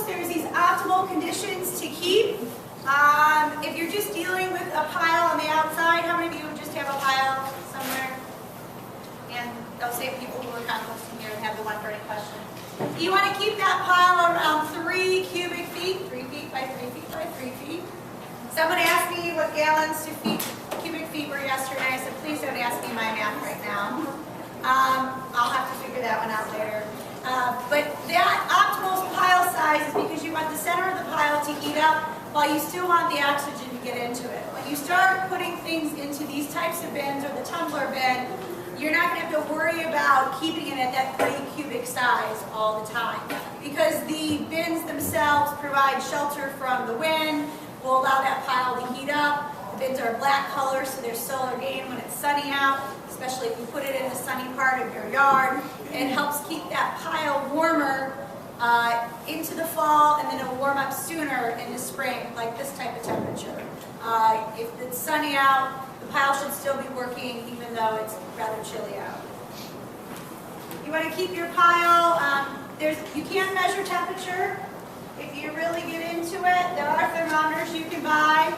compost, there's these optimal conditions to keep. If you're just dealing with a pile on the outside, how many of you just have a pile somewhere? And they'll say people who are composting here and have the one burning question. You want to keep that pile around 3 cubic feet, 3 feet by 3 feet by 3 feet. Someone asked me what gallons to cubic feet were yesterday. I said, please don't ask me my math right now. I'll have to figure that one out later. But that optimal pile size is because you want the center of the pile to heat up while you still want the oxygen to get into it. When you start putting things into these types of bins or the tumbler bin, you're not going to have to worry about keeping it at that 3 cubic size all the time. Because the bins themselves provide shelter from the wind, will allow that pile to heat up. The bins are black color, so there's solar gain when it's sunny out, especially if you put it in the sunny part of your yard. It helps keep that pile warmer into the fall, and then it'll warm up sooner in the spring, like this type of temperature. If it's sunny out, the pile should still be working even though it's rather chilly out. You want to keep your pile, you can measure temperature. If you really get into it, there are thermometers you can buy.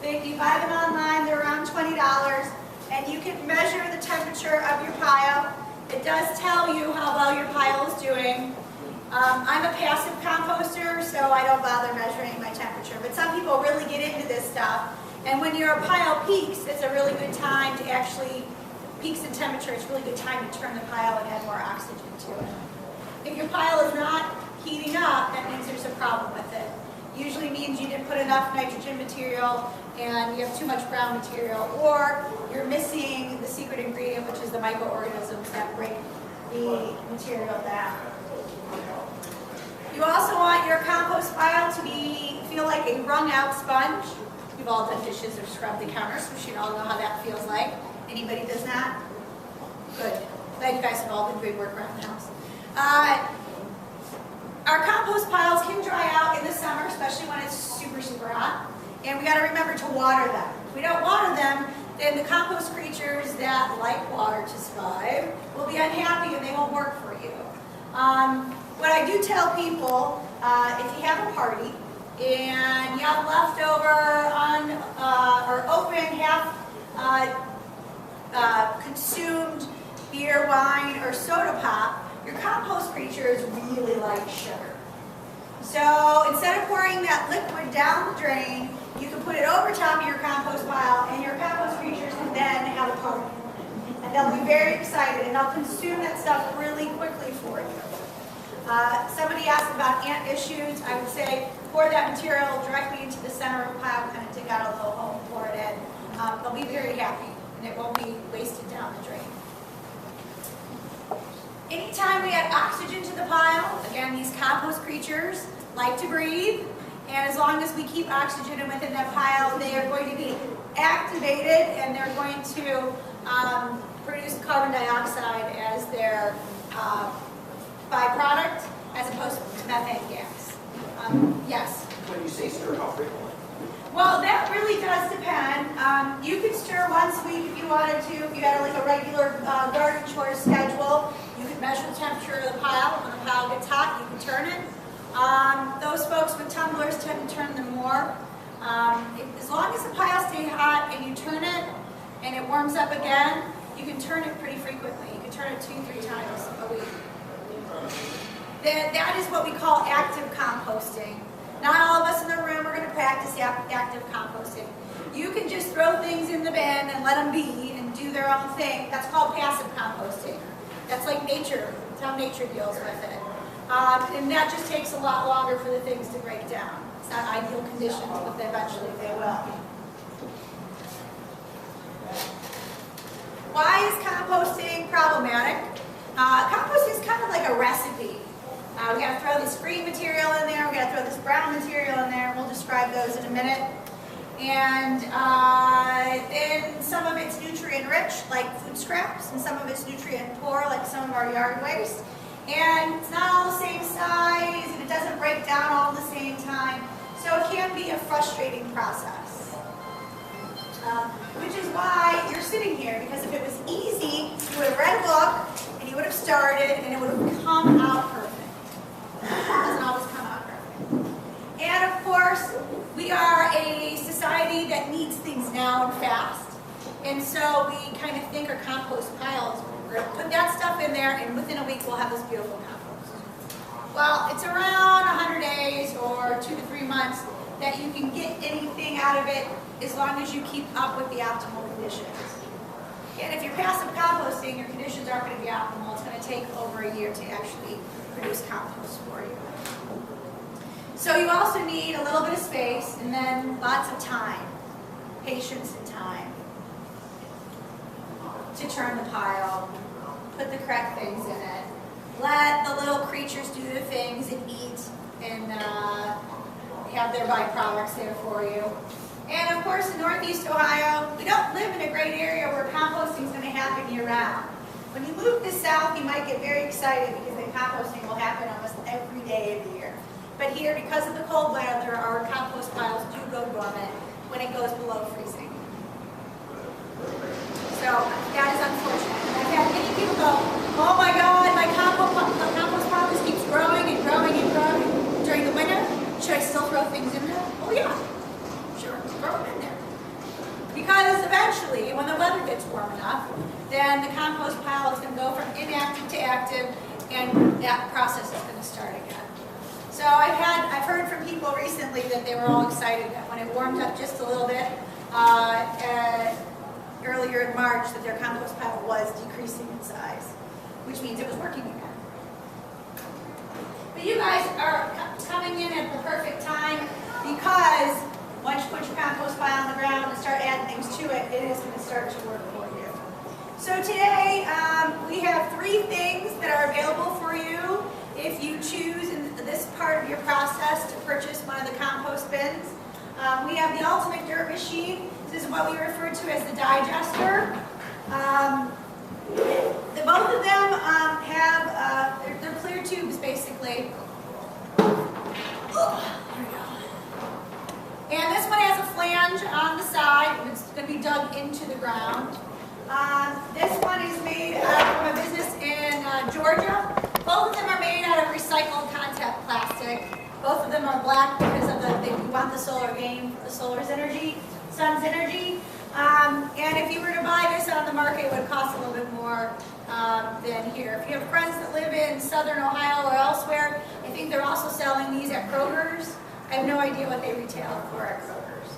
You buy them online, they're around $20, and you can measure the temperature of your pile. It does tell you how well your pile is doing. I'm a passive composter, so I don't bother measuring my temperature, but some people really get into this stuff. And when your pile peaks, it's a really good time to actually, peaks in temperature, it's a really good time to turn the pile and add more oxygen to it. If your pile is not heating up, that means there's a problem with it. Usually means you didn't put enough nitrogen material and you have too much brown material, or you're missing the secret ingredient, which is the microorganisms that break the material down. You also want your compost pile to feel like a wrung out sponge. You've all done dishes or scrubbed the counters, so you should all know how that feels like. Anybody does that? Good. Glad you guys have all done great work around the house. Our compost piles can dry out in the summer, especially when it's super, super hot. And we got to remember to water them. If we don't water them, then the compost creatures that like water to survive will be unhappy and they won't work for you. What I do tell people, if you have a party and you have leftover or open, half consumed beer, wine, or soda pop, your compost creatures really like sugar. So instead of pouring that liquid down the drain, you can put it over top of your compost pile, and your compost creatures can then have a party. And they'll be very excited, and they'll consume that stuff really quickly for you. Somebody asked about ant issues. I would say pour that material directly into the center of the pile, kind of dig out a little hole and pour it in. They'll be very happy, and it won't be wasted down the drain. Anytime we add oxygen to the pile, again, these compost creatures like to breathe, and as long as we keep oxygen within that pile, they are going to be activated, and they're going to produce carbon dioxide as their byproduct, as opposed to methane gas. Yes? When you say stir, how frequently? Well, that really does depend. You could stir once a week if you wanted to. If you had like a regular garden chore schedule, you could measure the temperature of the pile. When the pile gets hot, you can turn it. Those folks with tumblers tend to turn them more. As long as the pile stays hot and you turn it and it warms up again, you can turn it pretty frequently. You can turn it 2-3 times a week. That is what we call active composting. Not all of us in the room are going to practice active composting. You can just throw things in the bin and let them be and do their own thing. That's called passive composting. That's like nature. That's how nature deals with it. And that just takes a lot longer for the things to break down. It's not ideal conditions, but eventually they will. Why is composting problematic? Composting is kind of like a recipe. We got to throw this green material in there, we got to throw this brown material in there, we'll describe those in a minute. And then some of it's nutrient rich, like food scraps, and some of it's nutrient poor, like some of our yard waste. And it's not all the same size, and it doesn't break down all at the same time, so it can be a frustrating process. Which is why you're sitting here, because if it was easy, you would have read a book, and you would have started, and it would have come out perfect. It doesn't always come out perfect. course, we are a society that needs things now and fast. And so we kind of think our compost piles, we're going to put that stuff in there, and within a week we'll have this beautiful compost. Well, it's around 100 days or 2 to 3 months that you can get anything out of it as long as you keep up with the optimal conditions. And if you're passive composting, your conditions aren't going to be optimal. It's going to take over a year to actually produce compost for you. So you also need a little bit of space and then lots of time, patience and time to turn the pile, put the correct things in it, let the little creatures do the things and eat and have their byproducts there for you. And of course, in Northeast Ohio, we don't live in a great area where composting is going to happen year-round. When you move to south, you might get very excited because the composting will happen almost every day of the year. But here, because of the cold weather, our compost piles do go dormant when it goes below freezing. So that is unfortunate. And I've had many people go, oh my God, my compost pile just keeps growing and growing and growing during the winter. Should I still throw things in there? Oh yeah, sure, throw them in there. Because eventually, when the weather gets warm enough, then the compost pile is going to go from inactive to active, and that process is going to start again. So I've heard from people recently that they were all excited that when it warmed up just a little bit earlier in March, that their compost pile was decreasing in size, which means it was working again. But you guys are coming in at the perfect time, because once you put your compost pile on the ground and start adding things to it, it is going to start to work for you. So today we have 3 things that are available for you if you choose in this part of your process to purchase one of the compost bins. We have the ultimate dirt machine. This is what we refer to as the digester. Both of them have, they're clear tubes basically. Oh, there we go. And this one has a flange on the side, and it's going to be dug into the ground. This one is made from a business in Georgia. Both of them are made out of recycled contact plastic. Both of them are black because of we want the solar gain, the sun's energy. And if you were to buy this on the market, it would cost a little bit more than here. If you have friends that live in southern Ohio or elsewhere, I think they're also selling these at Kroger's. I have no idea what they retail for at Kroger's.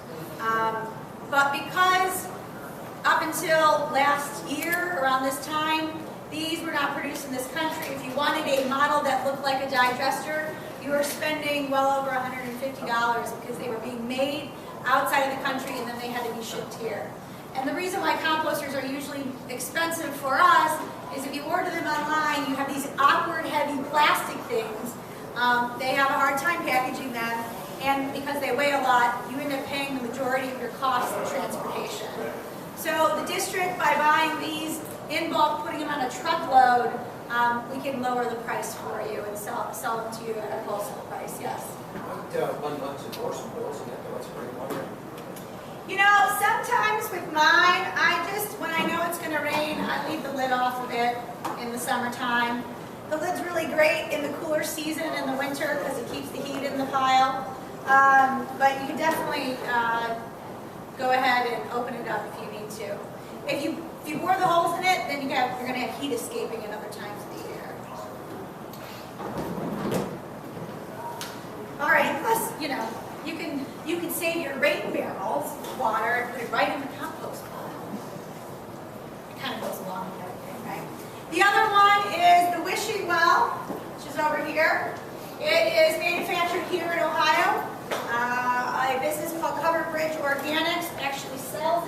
But because up until last year, around this time, these were not produced in this country. If you wanted a model that looked like a digester, you were spending well over $150 because they were being made outside of the country and then they had to be shipped here. And the reason why composters are usually expensive for us is if you order them online, you have these awkward, heavy plastic things. They have a hard time packaging them, and because they weigh a lot, you end up paying the majority of your costs of transportation. So the district, by buying these in bulk, putting them on a truckload, we can lower the price for you and sell them to you at a wholesale price, yes. 1 month's endorsement bills, and that's pretty wonderful. You know, sometimes with mine, when I know it's going to rain, I leave the lid off of it in the summertime. The lid's really great in the cooler season in the winter because it keeps the heat in the pile. But you can definitely go ahead and open it up if you need to. If you bore the holes in it, then you're going to have heat escaping at other times of the year. All right, plus, you know, you can save your rain barrels with water and put it right in the compost pile. It kind of goes along with everything, right? The other one is the wishing well, which is over here. It is manufactured here in Ohio. A business called Covered Bridge Organics actually sells